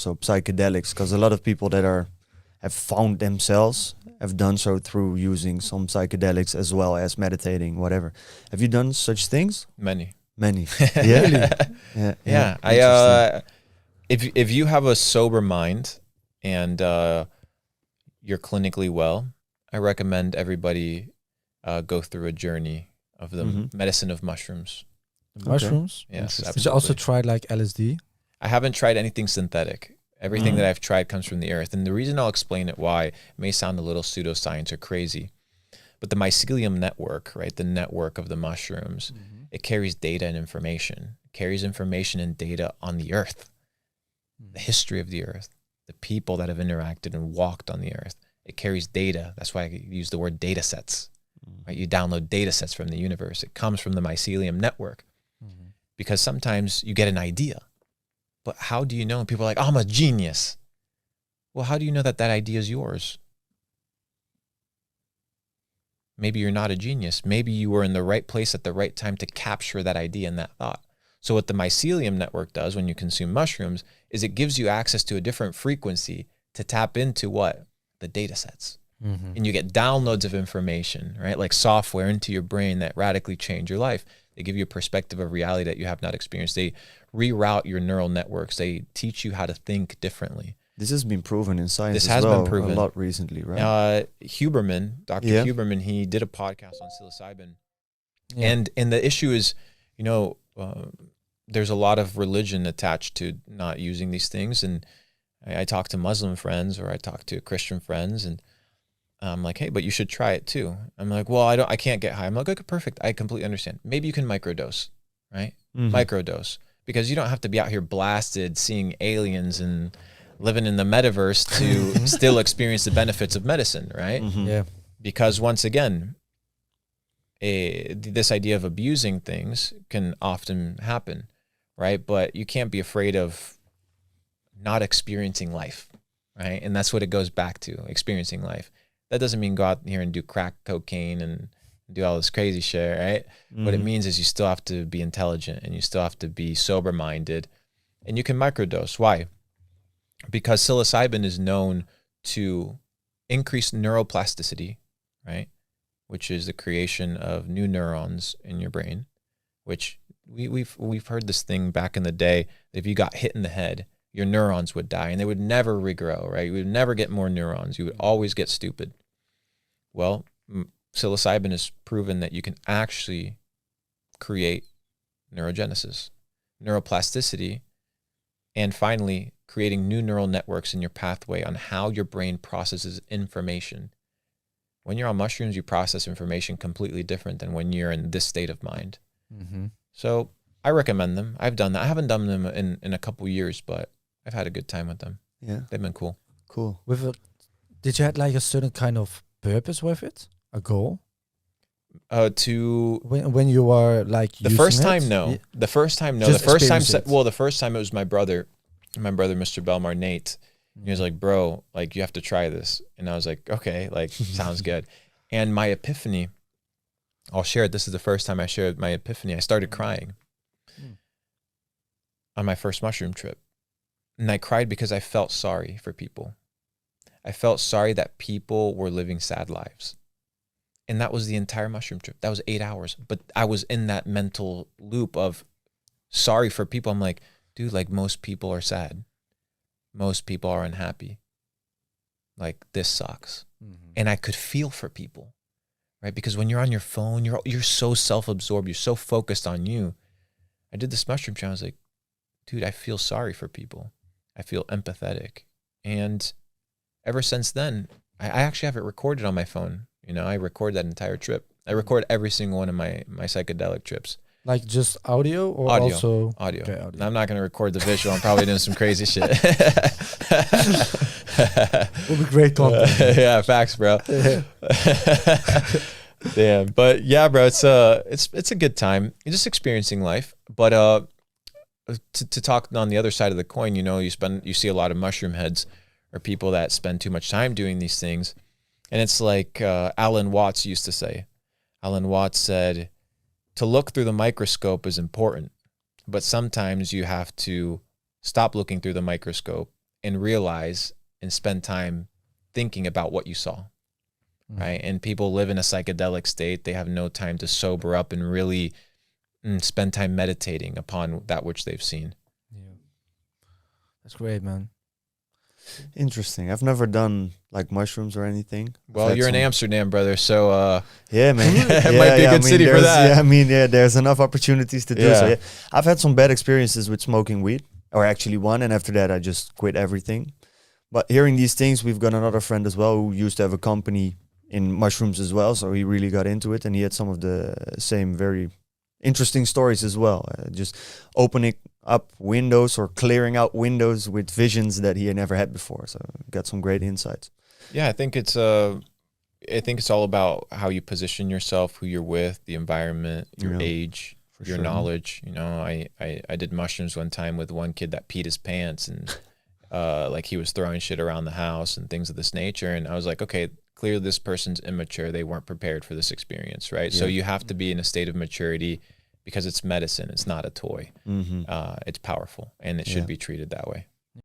so psychedelics, because a lot of people that have found themselves have done so through using some psychedelics as well as meditating, whatever. Have you done such things? Many. Yeah. Really? Yeah. If you have a sober mind and you're clinically well, I recommend everybody go through a journey of the medicine of mushrooms. The mushrooms? Yes, Did absolutely. you also try like LSD? I haven't tried anything synthetic. Everything that I've tried comes from the earth. And the reason I'll explain it why, it may sound a little pseudoscience or crazy, but the mycelium network, right, the network of the mushrooms, it carries data and information. It carries information and data on the earth, the history of the earth, the people that have interacted and walked on the earth. It carries data. That's why I use the word data sets. Right? You download data sets from the universe. It comes from the mycelium network. Because sometimes you get an idea. But how do you know? And people are like, oh, I'm a genius. Well, how do you know that that idea is yours? Maybe you're not a genius. Maybe you were in the right place at the right time to capture that idea and that thought. So what the mycelium network does when you consume mushrooms is it gives you access to a different frequency to tap into what? The data sets. And you get downloads of information, right? Like software into your brain that radically change your life. They give you a perspective of reality that you have not experienced. They reroute your neural networks. They teach you how to think differently. This has been proven in science. This as has well, been proven a lot recently, right? Huberman, Dr. Huberman, he did a podcast on psilocybin. And the issue is, you know, there's a lot of religion attached to not using these things. And I talk to Muslim friends or I talk to Christian friends and I'm like, hey, but you should try it too. I'm like, well, I can't get high. I'm like, okay, perfect. I completely understand. Maybe you can microdose, right? Microdose, because you don't have to be out here blasted, seeing aliens and living in the metaverse to still experience the benefits of medicine, right? Yeah. Because once again, this idea of abusing things can often happen, right? But you can't be afraid of not experiencing life, right? And that's what it goes back to, experiencing life. That doesn't mean go out here and do crack cocaine and do all this crazy shit, right? What it means is you still have to be intelligent and you still have to be sober-minded. And you can microdose. Why? Because psilocybin is known to increase neuroplasticity, right? Which is the creation of new neurons in your brain, which we've heard this thing back in the day. If you got hit in the head, your neurons would die and they would never regrow, right? You would never get more neurons. You would always get stupid. Well, psilocybin has proven that you can actually create neurogenesis, neuroplasticity, and finally creating new neural networks in your pathway on how your brain processes information. When you're on mushrooms, you process information completely different than when you're in this state of mind. So I recommend them. I've done that. I haven't done them in a couple years, but I've had a good time with them. Yeah. They've been cool. Cool. Did you have like a certain kind of purpose with it? A goal? When you were like the first time, no. The first time, no. Just the first time, experience the first time it was my brother, Mr. Belmar, Nate. He was like, bro, like you have to try this. And I was like, okay, like sounds good. And my epiphany, I'll share it. This is the first time I shared my epiphany. I started crying on my first mushroom trip. And I cried because I felt sorry for people. I felt sorry that people were living sad lives. And that was the entire mushroom trip. That was 8 hours. But I was in that mental loop of sorry for people. I'm like, dude, like most people are sad. Most people are unhappy. Like this sucks. And I could feel for people, right? Because when you're on your phone, you're so self-absorbed. You're so focused on you. I did this mushroom trip. I was like, dude, I feel sorry for people. I feel empathetic. And ever since then, I actually have it recorded on my phone. You know, I record that entire trip. I record every single one of my psychedelic trips. Like just audio or audio, also? Audio. Okay, audio. I'm not going to record the visual. I'm probably doing some crazy shit. Will be great content. Yeah, facts, bro. Damn. But yeah, bro, it's a good time. You're just experiencing life. But to talk on the other side of the coin, you know, you see a lot of mushroom heads or people that spend too much time doing these things. And it's like Alan Watts used to say. Alan Watts said, to look through the microscope is important, but sometimes you have to stop looking through the microscope and realize and spend time thinking about what you saw, right? And people live in a psychedelic state. They have no time to sober up and really spend time meditating upon that which they've seen. Yeah, that's great, man. Interesting. I've never done like mushrooms or anything. Well, you're in Amsterdam, brother, so yeah, man. it might be a good city for that. Yeah, I mean, yeah, there's enough opportunities to do Yeah. so. Yeah. I've had some bad experiences with smoking weed, or actually one, and after that I just quit everything. But hearing these things, we've got another friend as well who used to have a company in mushrooms as well, so he really got into it, and he had some of the same very interesting stories as well. Just opening up windows or clearing out windows with visions that he had never had before. So got some great insights. Yeah, I think it's all about how you position yourself, who you're with, the environment, your Yeah, age, your sure. knowledge. You know, I did mushrooms one time with one kid that peed his pants and like he was throwing shit around the house and things of this nature. And I was like, okay, clearly this person's immature. They weren't prepared for this experience, right? So Yeah. you have to be in a state of maturity because it's medicine. It's not a toy. Mm-hmm. It's powerful and it should be treated that way.